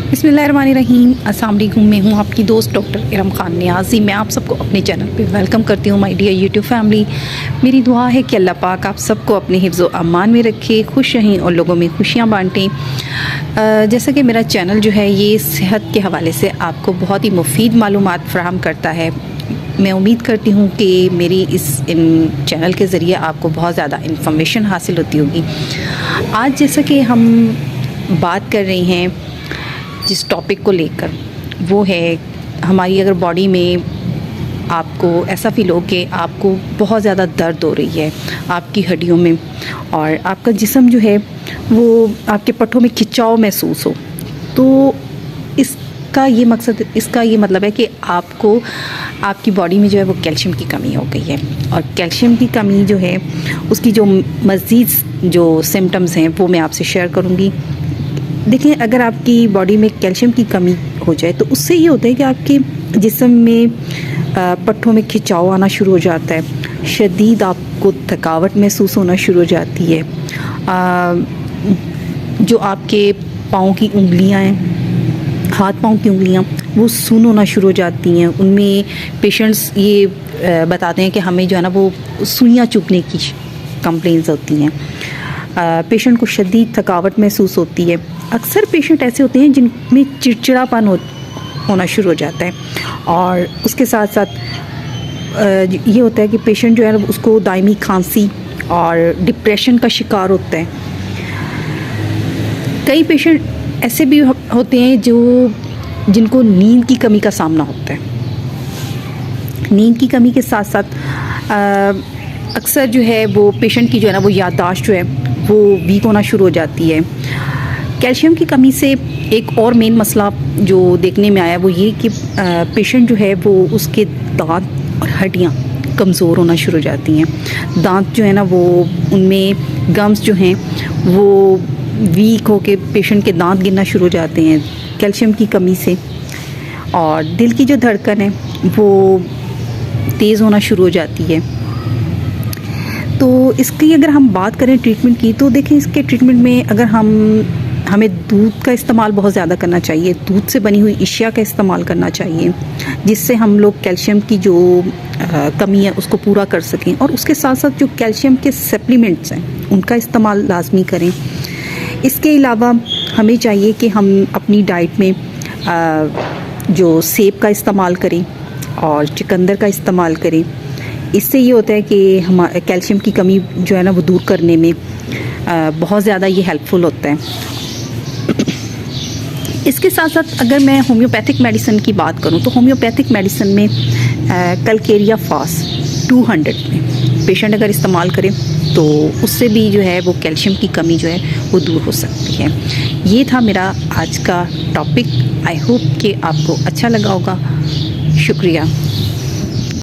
बिस्मिल्लाहिर्रहमानिर्रहीम। अस्सलाम वालेकुम। मैं हूँ आपकी दोस्त डॉक्टर इरम खान नियाज़ी। मैं आप सबको अपने चैनल पे वेलकम करती हूँ। माय डियर यूट्यूब फैमिली, मेरी दुआ है कि अल्लाह पाक आप सबको अपने हिफ्ज़ व अमान में रखे, खुश रहें और लोगों में खुशियाँ बाँटें। जैसा कि मेरा चैनल जो है ये सेहत के हवाले से आपको बहुत ही मुफीद मालूमात फ़राहम करता है। मैं उम्मीद करती हूँ कि मेरी इन चैनल के ज़रिए आपको बहुत ज़्यादा इन्फॉर्मेशन हासिल होती होगी। आज जैसा कि हम बात कर रहे हैं जिस टॉपिक को लेकर, वो है हमारी अगर बॉडी में आपको ऐसा फ़ील हो कि आपको बहुत ज़्यादा दर्द हो रही है आपकी हड्डियों में, और आपका जिस्म जो है वो आपके पट्टों में खिंचाव महसूस हो, तो इसका ये मतलब है कि आपको आपकी बॉडी में जो है वो कैल्शियम की कमी हो गई है। और कैल्शियम की कमी जो है उसकी जो मज़ीद जो सिम्टम्स हैं वो मैं आपसे शेयर करूँगी। देखिए, अगर आपकी बॉडी में कैल्शियम की कमी हो जाए तो उससे ये होता है कि आपके जिस्म में पट्टों में खिंचाव आना शुरू हो जाता है, शदीद आपको थकावट महसूस होना शुरू हो जाती है। जो आपके पाँव की उंगलियां हैं, हाथ पाँव की उंगलियां, वो सुन्न होना शुरू हो जाती हैं। उनमें पेशेंट्स ये बताते हैं कि हमें जो है ना वो सुइयां चुभने की कंप्लेंट्स होती हैं। पेशेंट को शदीद थकावट महसूस होती है। अक्सर पेशेंट ऐसे होते हैं जिनमें चिड़चिड़ापन होना शुरू हो जाता है, और उसके साथ साथ ये होता है कि पेशेंट जो है उसको दायमी खांसी और डिप्रेशन का शिकार होता है। कई पेशेंट ऐसे भी होते हैं जिनको नींद की कमी का सामना होता है। नींद की कमी के साथ साथ अक्सर जो है वो पेशेंट की जो है ना वो याददाश्त जो है वो वीक होना शुरू हो जाती है। कैल्शियम की कमी से एक और मेन मसला जो देखने में आया वो ये कि पेशेंट जो है वो उसके दांत और हड्डियाँ कमज़ोर होना शुरू हो जाती हैं। दांत जो है ना वो उनमें गम्स जो हैं वो वीक होके पेशेंट के दांत गिरना शुरू हो जाते हैं कैल्शियम की कमी से। और दिल की जो धड़कन है वो तेज़ होना शुरू हो जाती है। तो इसकी अगर हम बात करें ट्रीटमेंट की, तो देखें इसके ट्रीटमेंट में अगर हमें दूध का इस्तेमाल बहुत ज़्यादा करना चाहिए, दूध से बनी हुई अशिया का इस्तेमाल करना चाहिए, जिससे हम लोग कैल्शियम की जो कमी है उसको पूरा कर सकें। और उसके साथ साथ जो कैल्शियम के सप्लीमेंट्स हैं उनका इस्तेमाल लाजमी करें। इसके अलावा हमें चाहिए कि हम अपनी डाइट में जो सेब का इस्तेमाल करें और चुकंदर का इस्तेमाल करें। इससे ये होता है कि हम कैल्शियम की कमी जो है ना वो दूर करने में बहुत ज़्यादा ये हेल्पफुल होता है। इसके साथ साथ अगर मैं होम्योपैथिक मेडिसिन की बात करूं, तो होम्योपैथिक मेडिसिन में कलकेरिया फास्ट 200 में पेशेंट अगर इस्तेमाल करें तो उससे भी जो है वो कैल्शियम की कमी जो है वो दूर हो सकती है। ये था मेरा आज का टॉपिक। आई होप कि आपको अच्छा लगा होगा। शुक्रिया।